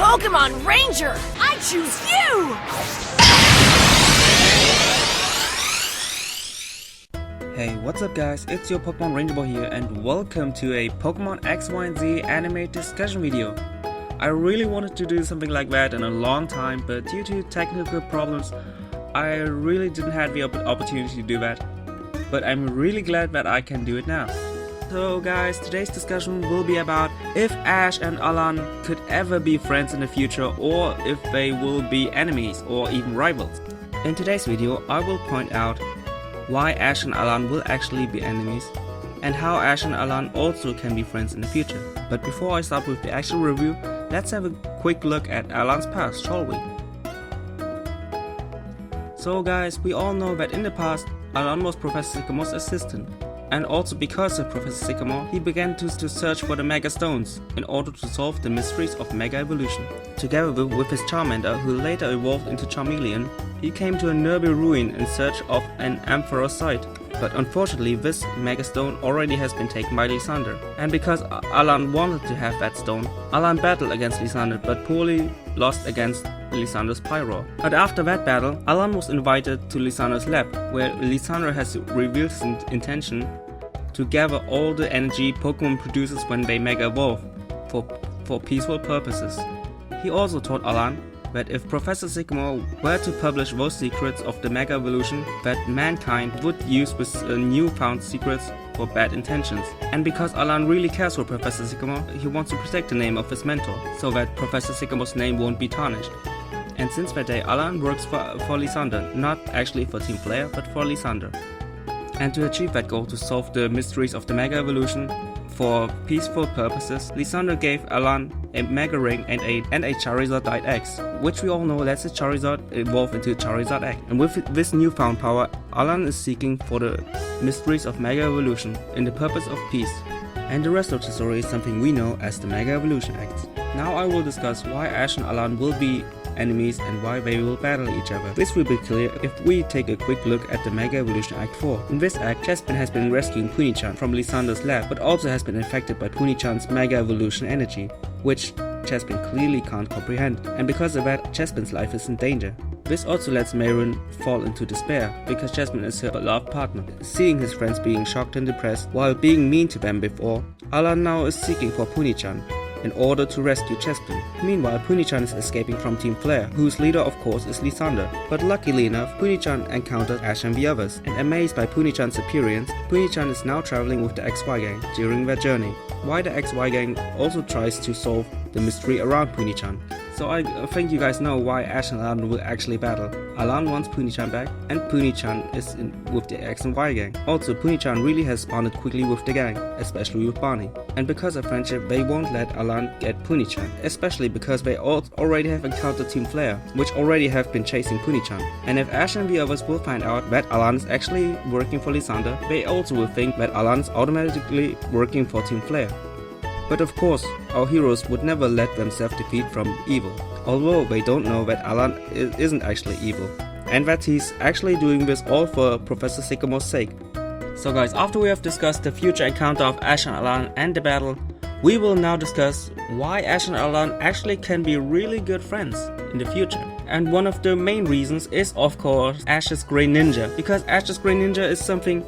Pokemon Ranger! I choose you! Hey, what's up guys, it's your Pokemon Ranger Boy here and welcome to a Pokemon X, Y and Z anime discussion video. I really wanted to do something like that in a long time, but due to technical problems I really didn't have the opportunity to do that. But I'm really glad that I can do it now. So guys, today's discussion will be about if Ash and Alain could ever be friends in the future, or if they will be enemies or even rivals. In today's video I will point out why Ash and Alain will actually be enemies, and how Ash and Alain also can be friends in the future. But before I start with the actual review, let's have a quick look at Alain's past, shall we? So guys, we all know that in the past, Alain was Professor Sycamore's assistant. And also because of Professor Sycamore, he began to search for the Mega Stones in order to solve the mysteries of Mega Evolution. Together with his Charmander, who later evolved into Charmeleon, he came to a nearby ruin in search of an Ampharos site. But unfortunately, this Mega Stone already has been taken by Lysander. And because Alain wanted to have that stone, Alain battled against Lysander but poorly lost against Lysander's Pyro. But after that battle, Alain was invited to Lysander's lab, where Lysander has revealed his intention to gather all the energy Pokemon produces when they Mega Evolve for peaceful purposes. He also told Alain that if Professor Sycamore were to publish those secrets of the Mega Evolution, that mankind would use these newfound secrets for bad intentions. And because Alain really cares for Professor Sycamore, he wants to protect the name of his mentor, so that Professor Sycamore's name won't be tarnished. And since that day, Alain works for Lysander, not actually for Team Flare, but for Lysander. And to achieve that goal, to solve the mysteries of the Mega Evolution for peaceful purposes, Lysander gave Alain a Mega Ring and a Charizard Died X, which we all know lets the Charizard evolve into Charizard X. And with this newfound power, Alain is seeking for the mysteries of Mega Evolution in the purpose of peace. And the rest of the story is something we know as the Mega Evolution Act. Now I will discuss why Ash and Alain will be enemies and why they will battle each other. This will be clear if we take a quick look at the Mega Evolution Act 4. In this act, Chespin has been rescuing Puni-chan from Lysander's lab, but also has been infected by Puni-chan's Mega Evolution energy, which Chespin clearly can't comprehend, and because of that, Chespin's life is in danger. This also lets Mayron fall into despair, because Chespin is her beloved partner. Seeing his friends being shocked and depressed while being mean to them before, Alain now is seeking for Puni-chan in order to rescue Chespin. Meanwhile, Puni-chan is escaping from Team Flare, whose leader of course is Lysander. But luckily enough, Puni-chan encounters Ash and the others, and amazed by Puni-chan's appearance, Puni-chan is now traveling with the XY gang during their journey, while the XY gang also tries to solve the mystery around Puni-chan. So I think you guys know why Ash and Alain will actually battle. Alain wants Puni-chan back, and Puni-chan is with the X and Y gang. Also, Puni-chan really has bonded quickly with the gang, especially with Barney. And because of friendship, they won't let Alain get Puni-chan, especially because they already have encountered Team Flare, which already have been chasing Puni-chan. And if Ash and the others will find out that Alain is actually working for Lysander, they also will think that Alain is automatically working for Team Flare. But of course, our heroes would never let themselves defeat from evil, although they don't know that Alain isn't actually evil, and that he's actually doing this all for Professor Sycamore's sake. So guys, after we have discussed the future encounter of Ash and Alain and the battle, we will now discuss why Ash and Alain actually can be really good friends in the future. And one of the main reasons is of course Ash's Grey Ninja, because Ash's Grey Ninja is something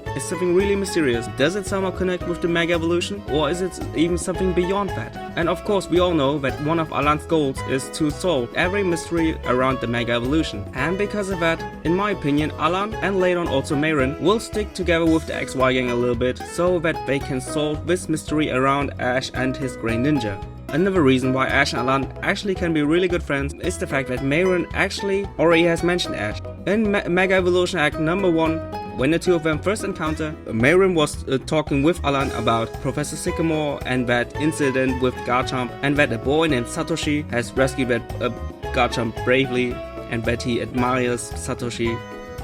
really mysterious. Does it somehow connect with the Mega Evolution, or is it even something beyond that? And of course we all know that one of Alain's goals is to solve every mystery around the Mega Evolution. And because of that, in my opinion, Alain and later on also Mayron will stick together with the XY gang a little bit so that they can solve this mystery around Ash and his Grey Ninja. Another reason why Ash and Alain actually can be really good friends is the fact that Mayron actually already has mentioned Ash. In Mega Evolution Act number 1, when the two of them first encounter, Mayron was talking with Alain about Professor Sycamore and that incident with Garchomp, and that a boy named Satoshi has rescued that Garchomp bravely, and that he admires Satoshi.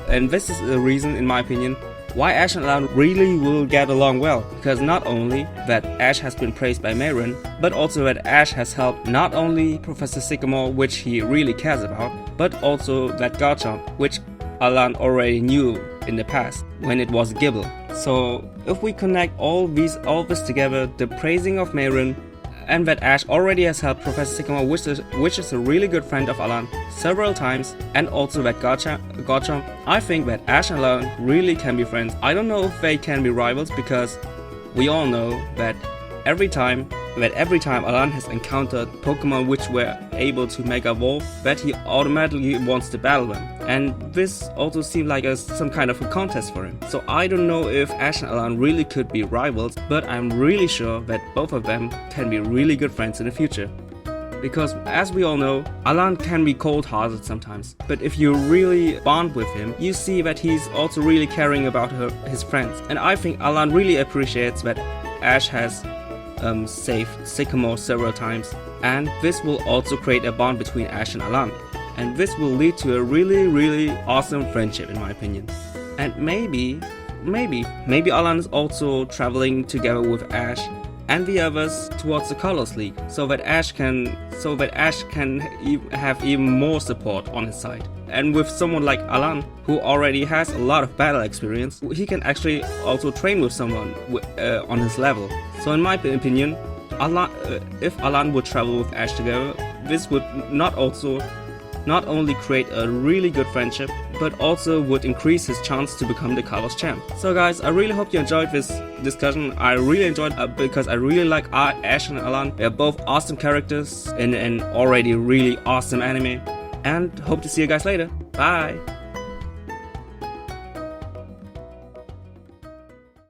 And this is the reason, in my opinion, why Ash and Alain really will get along well, because not only that Ash has been praised by Mayron, but also that Ash has helped not only Professor Sycamore, which he really cares about, but also that Garchomp, which Alain already knew in the past when it was Gibble. So if we connect all this together, the praising of Mayron and that Ash already has helped Professor Sycamore, which is a really good friend of Alain, several times, and also that Gotcha. I think that Ash and Alain really can be friends. I don't know if they can be rivals, because we all know that every time Alain has encountered Pokemon which were able to Mega Evolve, that he automatically wants to battle them. And this also seemed like some kind of a contest for him. So I don't know if Ash and Alain really could be rivals, but I'm really sure that both of them can be really good friends in the future. Because as we all know, Alain can be cold-hearted sometimes, but if you really bond with him, you see that he's also really caring about his friends. And I think Alain really appreciates that Ash has saved Sycamore several times, and this will also create a bond between Ash and Alain, and this will lead to a really awesome friendship, in my opinion. And maybe Alain is also traveling together with Ash and the others towards the Colors League, so that Ash can have even more support on his side. And with someone like Alain, who already has a lot of battle experience, he can actually also train with someone on his level. So in my opinion, if Alain would travel with Ash together, this would not only create a really good friendship, but also would increase his chance to become the Colors champ. So guys, I really hope you enjoyed this discussion. I really enjoyed it because I really like Ash and Alain. They're both awesome characters in an already really awesome anime. And hope to see you guys later. Bye!